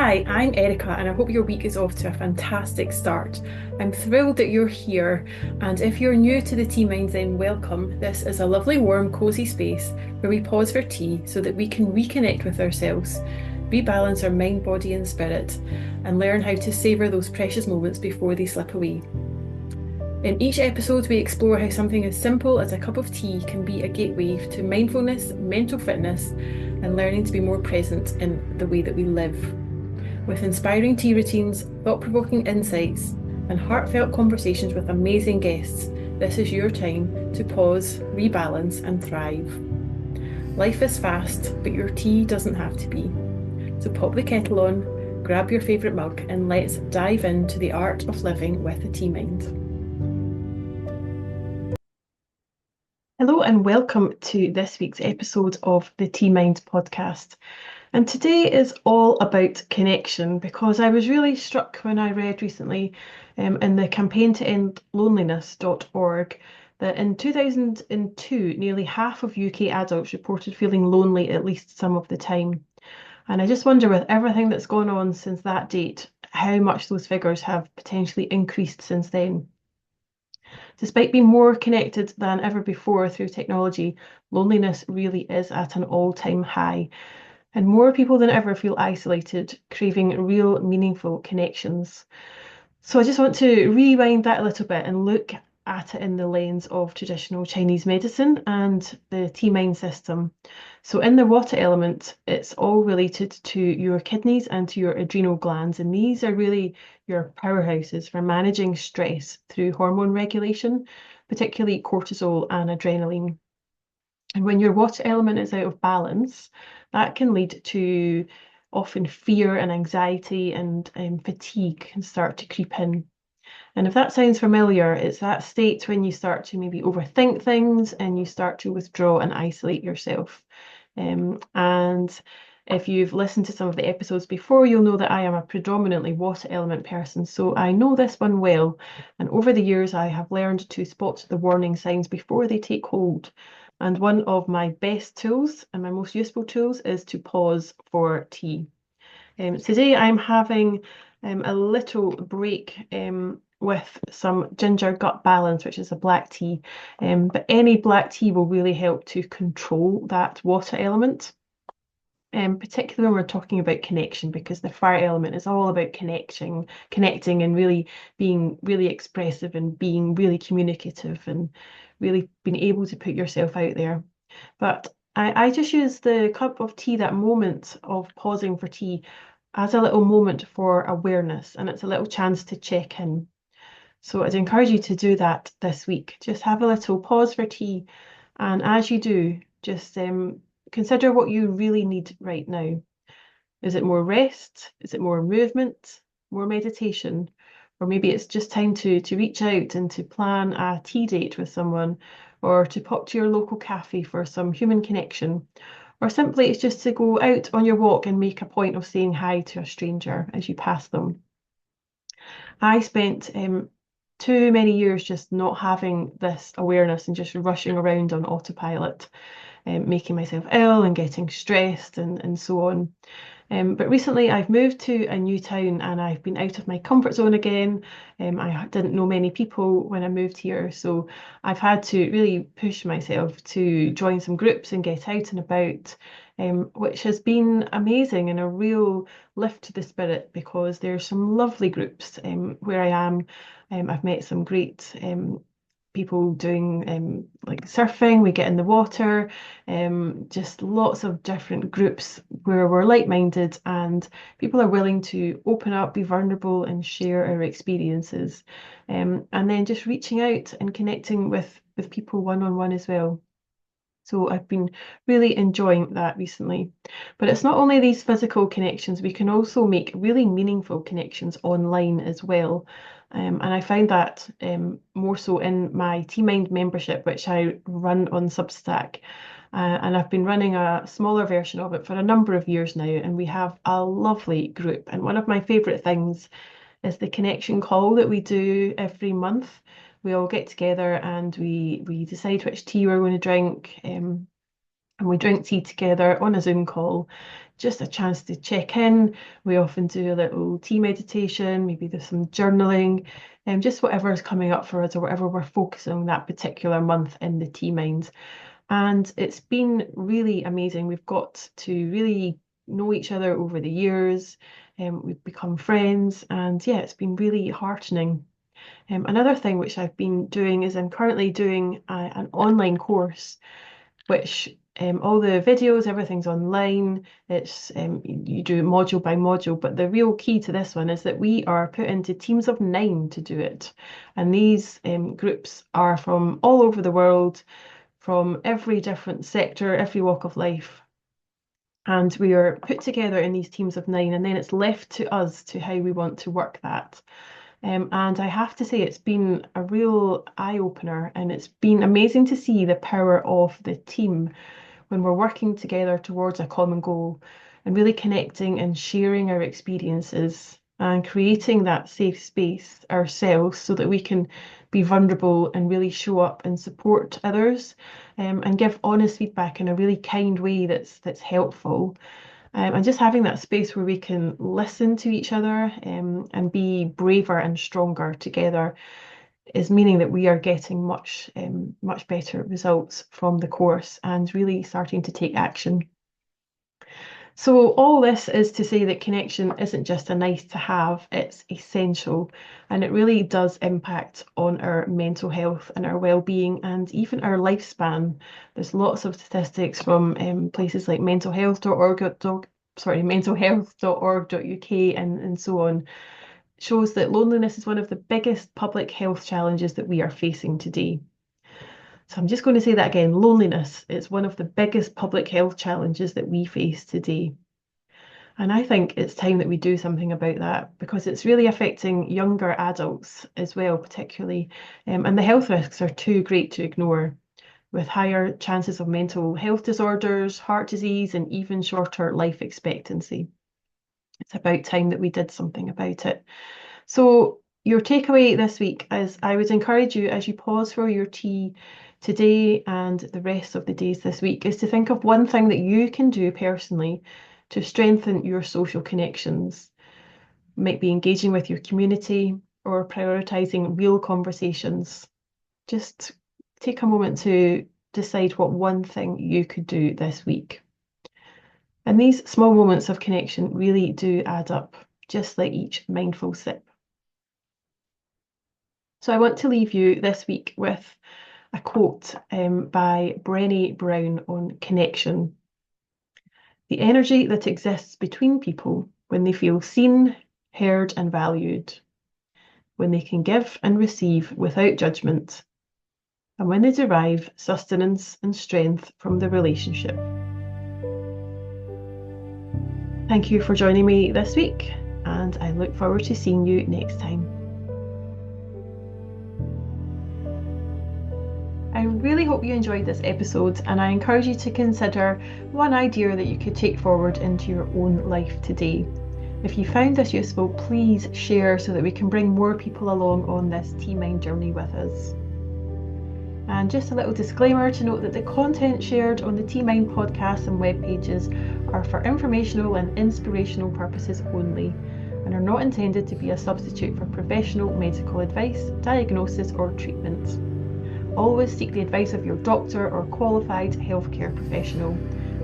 Hi, I'm Erica, and I hope your week is off to a fantastic start. I'm thrilled that you're here, and if you're new to the Tea Minds, then welcome. This is a lovely, warm, cosy space where we pause for tea so that we can reconnect with ourselves, rebalance our mind, body, and spirit, and learn how to savour those precious moments before they slip away. In each episode, we explore how something as simple as a cup of tea can be a gateway to mindfulness, mental fitness, and learning to be more present in the way that we live. With inspiring tea routines, thought-provoking insights, and heartfelt conversations with amazing guests, this is your time to pause, rebalance, and thrive. Life is fast, but your tea doesn't have to be. So pop the kettle on, grab your favourite mug, and let's dive into the art of living with a tea mind. Hello and welcome to this week's episode of the Tea Mind podcast. And today is all about connection because I was really struck when I read recently in the campaign to end loneliness.org that in 2002, nearly half of UK adults reported feeling lonely at least some of the time. And I just wonder, with everything that's gone on since that date, how much those figures have potentially increased since then. Despite being more connected than ever before through technology, loneliness really is at an all-time high. And more people than ever feel isolated, craving real, meaningful connections. So I just want to rewind that a little bit and look at it in the lens of traditional Chinese medicine and the tea mind system. So in the water element, it's all related to your kidneys and to your adrenal glands, and these are really your powerhouses for managing stress through hormone regulation, particularly cortisol and adrenaline. And when your water element is out of balance, that can lead to often fear and anxiety and fatigue can start to creep in. And if that sounds familiar, it's that state when you start to maybe overthink things and you start to withdraw and isolate yourself. And if you've listened to some of the episodes before, you'll know that I am a predominantly water element person, so I know this one well. And over the years, I have learned to spot the warning signs before they take hold. And one of my best tools and my most useful tools is to pause for tea. Today, I'm having a little break with some ginger gut balance, which is a black tea. But any black tea will really help to control that water element. Particularly when we're talking about connection, because the fire element is all about connecting and really being really expressive and being really communicative and really being able to put yourself out there. But I just use the cup of tea, that moment of pausing for tea, as a little moment for awareness, and it's a little chance to check in. So I'd encourage you to do that this week. Just have a little pause for tea, and as you do, just consider what you really need right now. Is it more rest? Is it more movement? More meditation? Or maybe it's just time to reach out and to plan a tea date with someone, or to pop to your local cafe for some human connection. Or simply it's just to go out on your walk and make a point of saying hi to a stranger as you pass them. I spent too many years just not having this awareness and just rushing around on autopilot, making myself ill and getting stressed and so on. But recently I've moved to a new town and I've been out of my comfort zone again. I didn't know many people when I moved here, so I've had to really push myself to join some groups and get out and about, which has been amazing and a real lift to the spirit because there's some lovely groups where I am. I've met some great people doing like surfing, we get in the water, just lots of different groups where we're like-minded and people are willing to open up, be vulnerable and share our experiences. And then just reaching out and connecting with people one-on-one as well. So I've been really enjoying that recently. But it's not only these physical connections, we can also make really meaningful connections online as well. And I find that more so in my Tea Mind membership, which I run on Substack. And I've been running a smaller version of it for a number of years now, and we have a lovely group. And one of my favourite things is the connection call that we do every month. We all get together and we decide which tea we're going to drink, and we drink tea together on a Zoom call, just a chance to check in. We often do a little tea meditation, maybe there's some journaling, and just whatever is coming up for us or whatever we're focusing on that particular month in the Tea Mind. And it's been really amazing. We've got to really know each other over the years, and we've become friends, and yeah, it's been really heartening. Another thing which I've been doing is I'm currently doing an online course, which all the videos, everything's online. It's you do it module by module, but the real key to this one is that we are put into teams of 9 to do it. And these groups are from all over the world, from every different sector, every walk of life. And we are put together in these teams of 9, and then it's left to us to how we want to work that. And I have to say, it's been a real eye-opener, and it's been amazing to see the power of the team when we're working together towards a common goal and really connecting and sharing our experiences and creating that safe space ourselves so that we can be vulnerable and really show up and support others, and give honest feedback in a really kind way that's helpful. And just having that space where we can listen to each other, and be braver and stronger together is meaning that we are getting much better results from the course and really starting to take action. So all this is to say that connection isn't just a nice to have, it's essential, and it really does impact on our mental health and our well-being and even our lifespan. There's lots of statistics from places like mentalhealth.org.uk and so on, shows that loneliness is one of the biggest public health challenges that we are facing today. So I'm just going to say that again. Loneliness is one of the biggest public health challenges that we face today. And I think it's time that we do something about that, because it's really affecting younger adults as well, particularly. And the health risks are too great to ignore, with higher chances of mental health disorders, heart disease, and even shorter life expectancy. It's about time that we did something about it. So your takeaway this week is, I would encourage you, as you pause for your tea today and the rest of the days this week, is to think of one thing that you can do personally to strengthen your social connections. It might be engaging with your community or prioritizing real conversations. Just take a moment to decide what one thing you could do this week. And these small moments of connection really do add up, just like each mindful sip. So I want to leave you this week with a quote by Brené Brown on connection. The energy that exists between people when they feel seen, heard, and valued, when they can give and receive without judgment, and when they derive sustenance and strength from the relationship. Thank you for joining me this week, and I look forward to seeing you next time. I really hope you enjoyed this episode, and I encourage you to consider one idea that you could take forward into your own life today. If you found this useful, please share so that we can bring more people along on this Tea Mind journey with us. And just a little disclaimer to note that the content shared on the Tea Mind podcast and web pages are for informational and inspirational purposes only, and are not intended to be a substitute for professional medical advice, diagnosis, or treatment. Always seek the advice of your doctor or qualified healthcare professional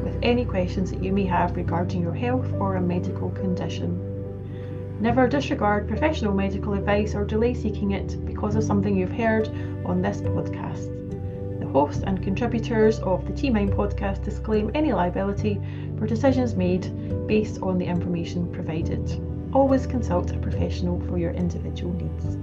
with any questions that you may have regarding your health or a medical condition. Never disregard professional medical advice or delay seeking it because of something you've heard on this podcast. The hosts and contributors of the Tea Mind podcast disclaim any liability for decisions made based on the information provided. Always consult a professional for your individual needs.